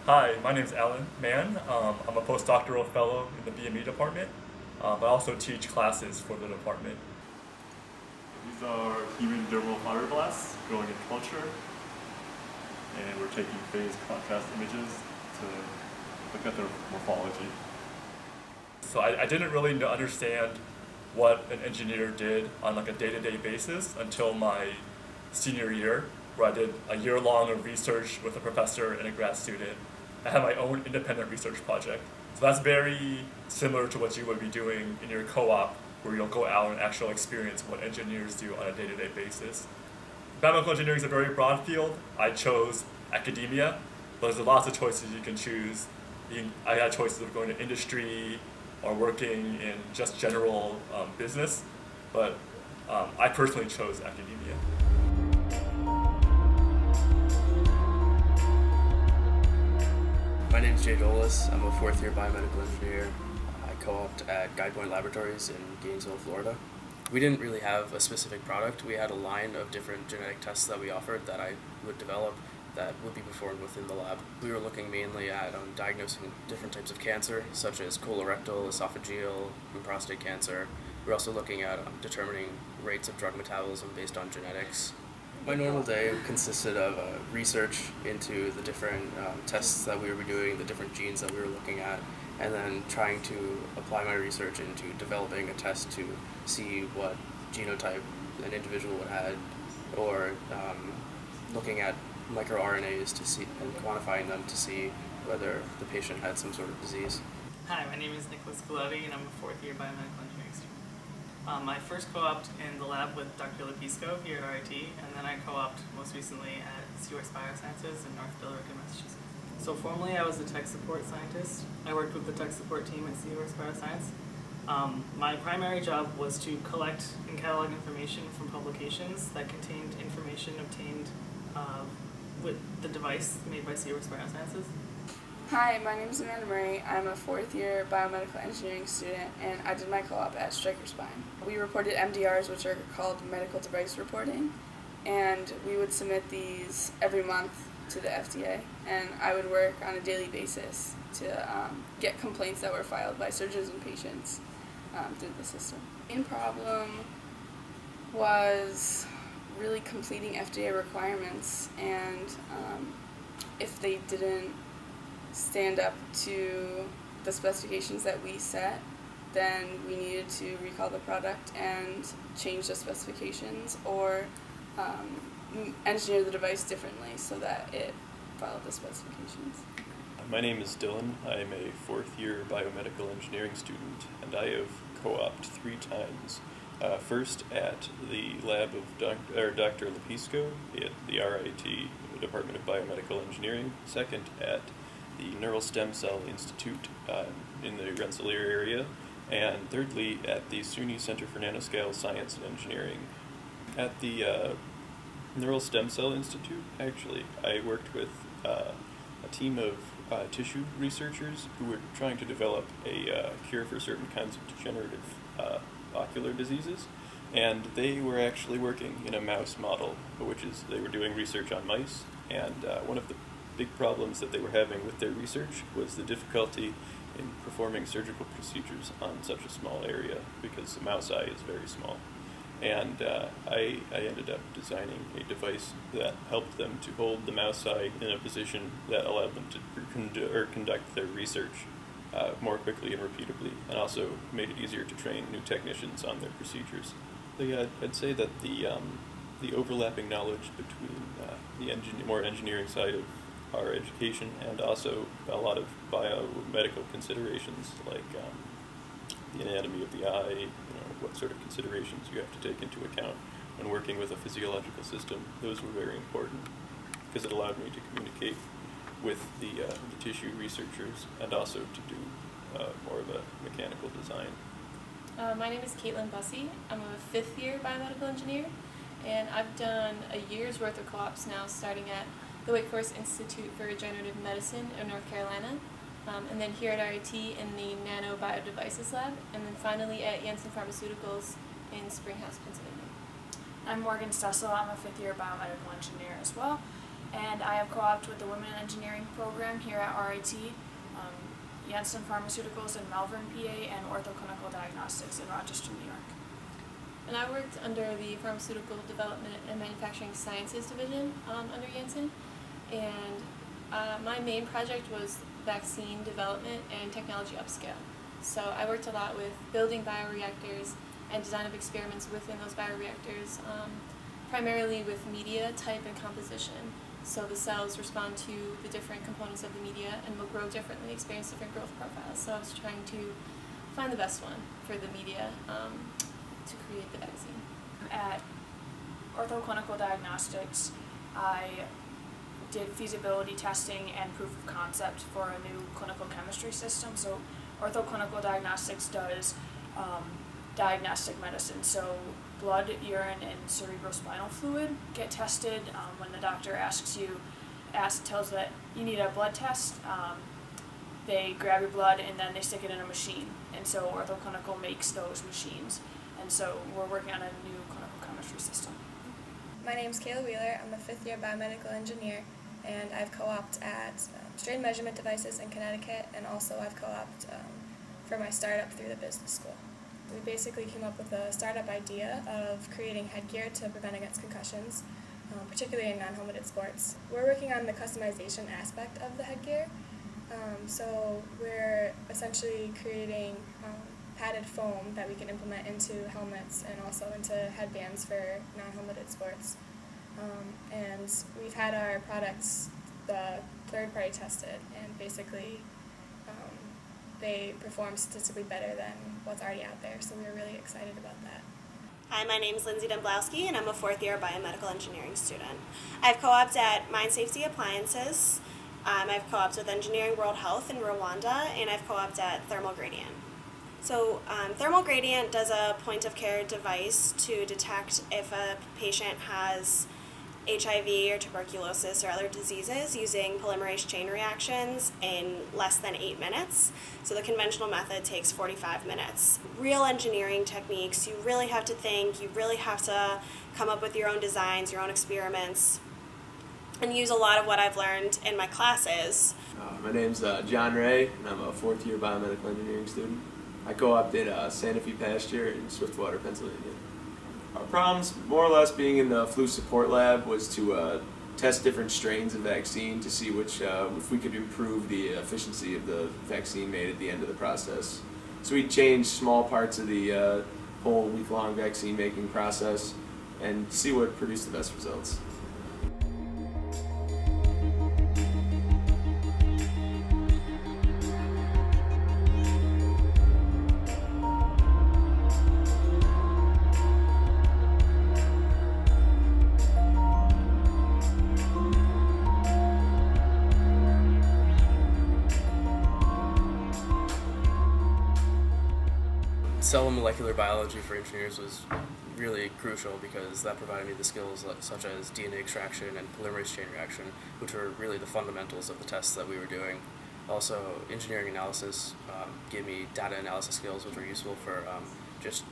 Hi, my name is Alan Mann. I'm a postdoctoral fellow in the BME department, but I also teach classes for the department. These are human dermal fibroblasts growing in culture, and we're taking phase contrast images to look at their morphology. So I didn't really understand what an engineer did on like a day-to-day basis until my senior year, where I did a year long of research with a professor and a grad student. I had my own independent research project. So that's very similar to what you would be doing in your co-op, where you'll go out and actually experience what engineers do on a day-to-day basis. Biomedical engineering is a very broad field. I chose academia, but there's lots of choices you can choose. I had choices of going to industry or working in just general business, but I personally chose academia. My name is Jay Dolis. I'm a fourth-year biomedical engineer. I co-opted at Guidepoint Laboratories in Gainesville, Florida. We didn't really have a specific product. We had a line of different genetic tests that we offered that I would develop that would be performed within the lab. We were looking mainly at diagnosing different types of cancer, such as colorectal, esophageal, and prostate cancer. We're also looking at determining rates of drug metabolism based on genetics. My normal day consisted of research into the different tests that we were doing, the different genes that we were looking at, and then trying to apply my research into developing a test to see what genotype an individual would have, or looking at microRNAs to see and quantifying them to see whether the patient had some sort of disease. Hi, my name is Nicholas Galotti, and I'm a fourth-year biomedical engineering student. I first co-opted in the lab with Dr. Lepisco here at RIT, and then I co-opted most recently at CORS Biosciences in North Billerica, Massachusetts. So formerly I was a tech support scientist. I worked with the tech support team at CORS Bioscience. My primary job was to collect and catalog information from publications that contained information obtained with the device made by CORS Biosciences. Hi, my name is Amanda Murray. I'm a fourth-year biomedical engineering student, and I did my co-op at Stryker Spine. We reported MDRs, which are called medical device reporting, and we would submit these every month to the FDA, and I would work on a daily basis to get complaints that were filed by surgeons and patients through the system. The main problem was really completing FDA requirements, and if they didn't stand up to the specifications that we set, then we needed to recall the product and change the specifications, or engineer the device differently so that it followed the specifications. My name is Dylan. I'm a fourth-year biomedical engineering student, and I have co-opted 3 times. First at the lab of Dr. Lepisco at the RIT Department of Biomedical Engineering. Second at the Neural Stem Cell Institute in the Rensselaer area. And thirdly at the SUNY Center for Nanoscale Science and Engineering. At the Neural Stem Cell Institute, actually, I worked with a team of tissue researchers who were trying to develop a cure for certain kinds of degenerative ocular diseases, and they were actually working in a mouse model, which is they were doing research on mice, and one of the big problems that they were having with their research was the difficulty in performing surgical procedures on such a small area because the mouse eye is very small. And I ended up designing a device that helped them to hold the mouse eye in a position that allowed them to conduct their research more quickly and repeatably, and also made it easier to train new technicians on their procedures. So yeah, I'd say that the overlapping knowledge between the more engineering side of our education and also a lot of biomedical considerations like the anatomy of the eye, what sort of considerations you have to take into account when working with a physiological system, those were very important because it allowed me to communicate with the tissue researchers and also to do more of a mechanical design. My name is Caitlin Bussey. I'm a fifth-year biomedical engineer, and I've done a year's worth of co-ops now, starting at the Wake Forest Institute for Regenerative Medicine in North Carolina, and then here at RIT in the Nano Biodevices Lab, and then finally at Janssen Pharmaceuticals in Springhouse, Pennsylvania. I'm Morgan Stussel. I'm a fifth-year biomedical engineer as well, and I have co-opted with the Women in Engineering program here at RIT, Janssen Pharmaceuticals in Malvern, PA, and Orthoclinical Diagnostics in Rochester, New York. And I worked under the Pharmaceutical Development and Manufacturing Sciences Division under Janssen, and my main project was vaccine development and technology upscale. So I worked a lot with building bioreactors and design of experiments within those bioreactors, primarily with media type and composition. So the cells respond to the different components of the media and will grow differently, experience different growth profiles. So I was trying to find the best one for the media to create the vaccine. At Orthoclinical Diagnostics, I did feasibility testing and proof of concept for a new clinical chemistry system. So Orthoclinical Diagnostics does diagnostic medicine. So blood, urine, and cerebrospinal fluid get tested when the doctor tells that you need a blood test. They grab your blood and then they stick it in a machine. And so Orthoclinical makes those machines. And so we're working on a new clinical chemistry system. My name is Kayla Wheeler. I'm a fifth-year biomedical engineer, and I've co-opted at Strain Measurement Devices in Connecticut, and also I've co-opted for my startup through the business school. We basically came up with a startup idea of creating headgear to prevent against concussions, particularly in non-helmeted sports. We're working on the customization aspect of the headgear. So we're essentially creating padded foam that we can implement into helmets and also into headbands for non-helmeted sports. And we've had our products third-party tested, and basically they perform statistically better than what's already out there, so we were really excited about that. Hi, my name is Lindsay Domblowski, and I'm a fourth-year biomedical engineering student. I've co-opted at Mine Safety Appliances, I've co-opted with Engineering World Health in Rwanda, and I've co-opted at Thermal Gradient. So Thermal Gradient does a point-of-care device to detect if a patient has HIV or tuberculosis or other diseases using polymerase chain reactions in less than 8 minutes. So the conventional method takes 45 minutes. Real engineering techniques, you really have to think, you really have to come up with your own designs, your own experiments, and use a lot of what I've learned in my classes. My name's John Ray, and I'm a fourth-year biomedical engineering student. I co-opted Santa Fe Pasture in Swiftwater, Pennsylvania. Our problems, more or less being in the flu support lab, was to test different strains of vaccine to see if we could improve the efficiency of the vaccine made at the end of the process. So we changed small parts of the whole week-long vaccine making process and see what produced the best results. Cell and molecular biology for engineers was really crucial because that provided me the skills such as DNA extraction and polymerase chain reaction, which were really the fundamentals of the tests that we were doing. Also, engineering analysis gave me data analysis skills, which were useful for just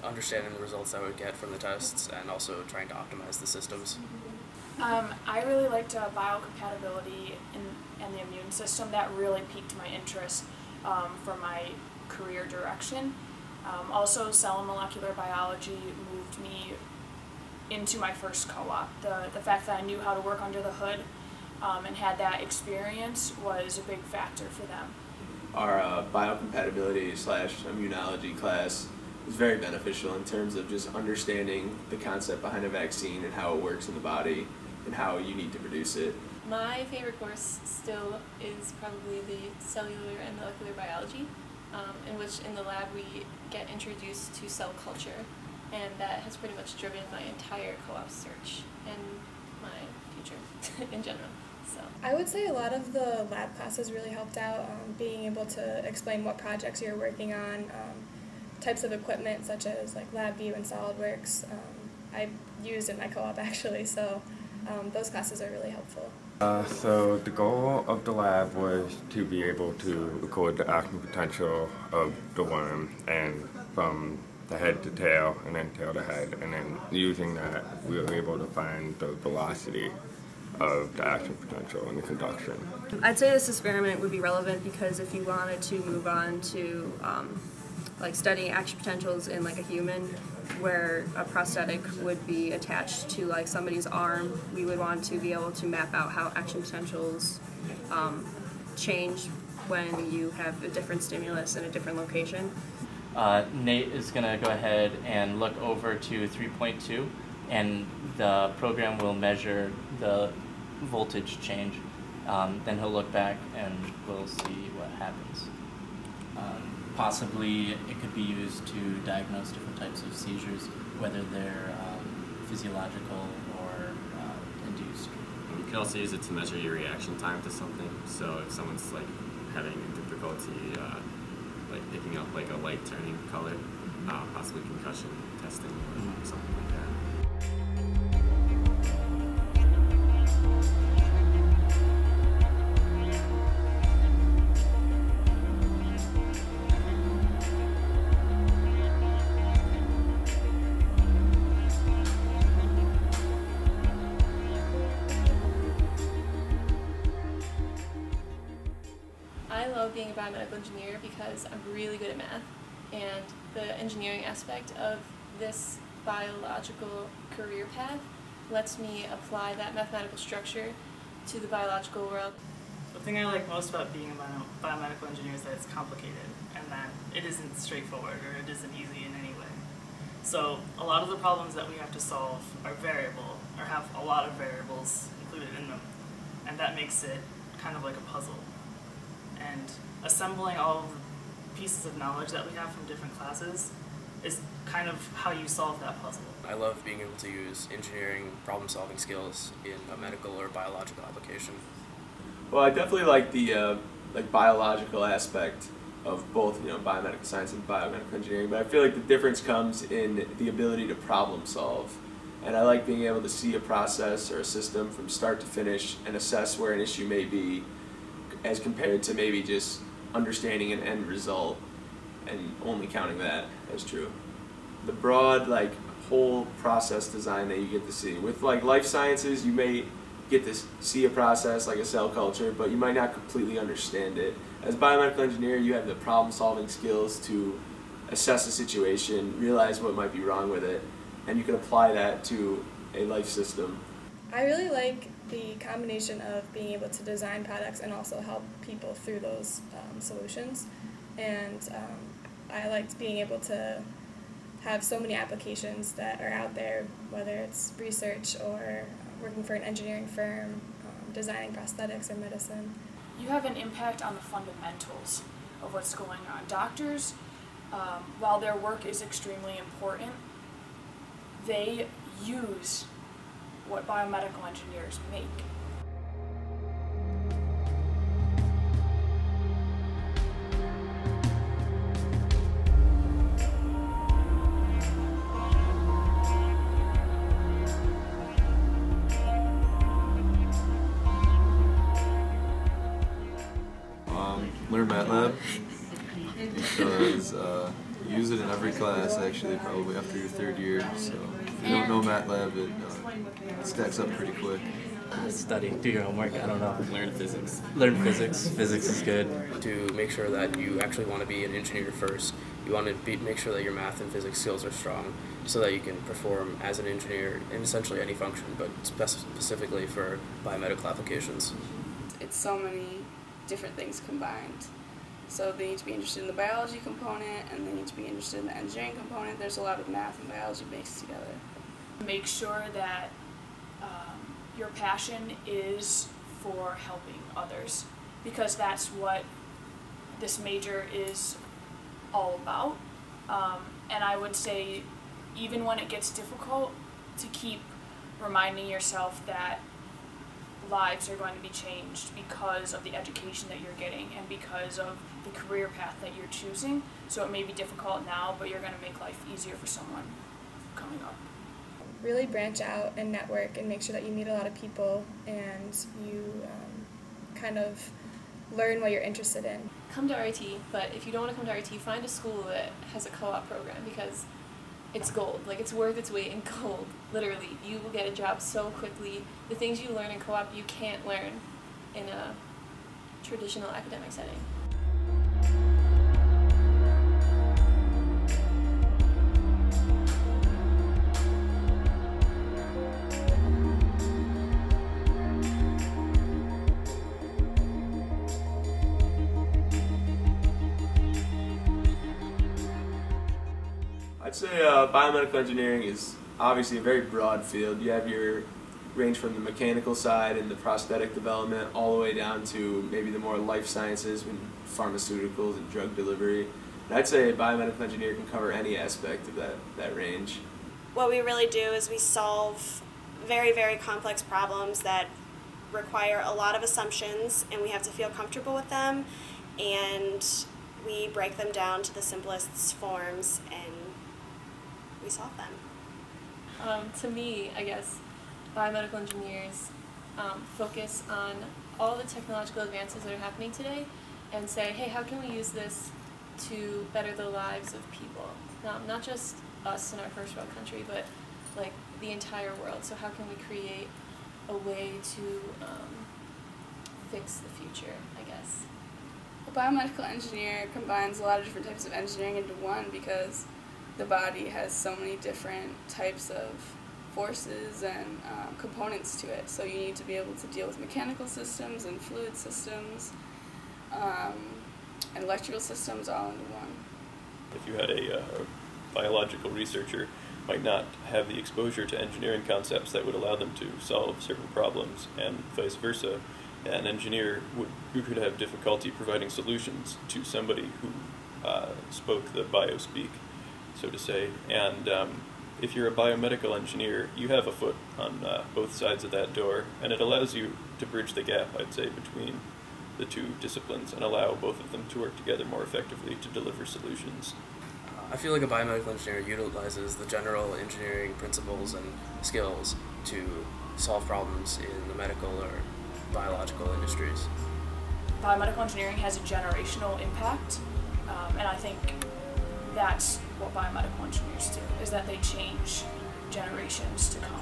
understanding the results I would get from the tests and also trying to optimize the systems. I really liked biocompatibility and the immune system. That really piqued my interest for my career direction. Also, cell and molecular biology moved me into my first co-op. The fact that I knew how to work under the hood and had that experience was a big factor for them. Our biocompatibility / immunology class was very beneficial in terms of just understanding the concept behind a vaccine and how it works in the body and how you need to produce it. My favorite course still is probably the cellular and molecular biology, in which in the lab we get introduced to cell culture, and that has pretty much driven my entire co-op search and my future in general. So I would say a lot of the lab classes really helped out, being able to explain what projects you're working on, types of equipment such as like LabVIEW and SolidWorks. I used in my co-op actually, so those classes are really helpful. So the goal of the lab was to be able to record the action potential of the worm, and from the head to tail and then tail to head, and then using that we were able to find the velocity of the action potential and the conduction. I'd say this experiment would be relevant because if you wanted to move on to like studying action potentials in like a human, where a prosthetic would be attached to like somebody's arm, we would want to be able to map out how action potentials change when you have a different stimulus in a different location. Nate is going to go ahead and look over to 3.2, and the program will measure the voltage change. Then he'll look back and we'll see what happens. Possibly it could be used to diagnose different types of seizures, whether they're physiological or induced. You can also use it to measure your reaction time to something. So if someone's like having difficulty like picking up like a light turning color, possibly concussion testing or something like that. I love being a biomedical engineer because I'm really good at math, and the engineering aspect of this biological career path lets me apply that mathematical structure to the biological world. The thing I like most about being a biomedical engineer is that it's complicated and that it isn't straightforward or it isn't easy in any way. So a lot of the problems that we have to solve are variable or have a lot of variables included in them, and that makes it kind of like a puzzle. And assembling all of the pieces of knowledge that we have from different classes is kind of how you solve that puzzle. I love being able to use engineering problem-solving skills in a medical or biological application. Well, I definitely like the biological aspect of both biomedical science and biomedical engineering, but I feel like the difference comes in the ability to problem solve. And I like being able to see a process or a system from start to finish and assess where an issue may be, as compared to maybe just understanding an end result and only counting that as true. The broad whole process design that you get to see. With life sciences, you may get to see a process like a cell culture, but you might not completely understand it. As a biomedical engineer, you have the problem solving skills to assess a situation, realize what might be wrong with it, and you can apply that to a life system. I really like the combination of being able to design products and also help people through those solutions. And I liked being able to have so many applications that are out there, whether it's research or working for an engineering firm, designing prosthetics or medicine. You have an impact on the fundamentals of what's going on. Doctors, while their work is extremely important, they use what biomedical engineers make. Learn MATLAB because you use it in every class actually, probably after your third year. So if you don't know MATLAB, it stacks up pretty quick. Study, do your homework, I don't know. Learn physics. Learn physics. Physics is good. To make sure that you actually want to be an engineer first, you want to make sure that your math and physics skills are strong so that you can perform as an engineer in essentially any function, but specifically for biomedical applications. It's so many different things combined. So they need to be interested in the biology component and they need to be interested in the engineering component. There's a lot of math and biology mixed together. Make sure that your passion is for helping others, because that's what this major is all about. And I would say, even when it gets difficult, to keep reminding yourself that lives are going to be changed because of the education that you're getting and because of the career path that you're choosing. So it may be difficult now, but you're going to make life easier for someone coming up. Really branch out and network and make sure that you meet a lot of people and you kind of learn what you're interested in. Come to RIT, but if you don't want to come to RIT, find a school that has a co-op program, because it's gold. Like, it's worth its weight in gold. Literally, you will get a job so quickly. The things you learn in co-op you can't learn in a traditional academic setting. I'd say biomedical engineering is obviously a very broad field. You have your range from the mechanical side and the prosthetic development all the way down to maybe the more life sciences and pharmaceuticals and drug delivery. And I'd say a biomedical engineer can cover any aspect of that range. What we really do is we solve very, very complex problems that require a lot of assumptions, and we have to feel comfortable with them, and we break them down to the simplest forms and we solve them. To me, I guess, biomedical engineers focus on all the technological advances that are happening today and say, hey, how can we use this to better the lives of people? Not just us in our first world country, but like the entire world. So how can we create a way to fix the future, I guess? A biomedical engineer combines a lot of different types of engineering into one because the body has so many different types of forces and components to it. So you need to be able to deal with mechanical systems and fluid systems and electrical systems all into one. If you had a biological researcher, might not have the exposure to engineering concepts that would allow them to solve certain problems, and vice versa. An engineer who could have difficulty providing solutions to somebody who spoke the biospeak, so to say. And if you're a biomedical engineer, you have a foot on both sides of that door, and it allows you to bridge the gap, I'd say, between the two disciplines and allow both of them to work together more effectively to deliver solutions. I feel like a biomedical engineer utilizes the general engineering principles and skills to solve problems in the medical or biological industries. Biomedical engineering has a generational impact, and I think that's what biomedical engineers do, is that they change generations to come.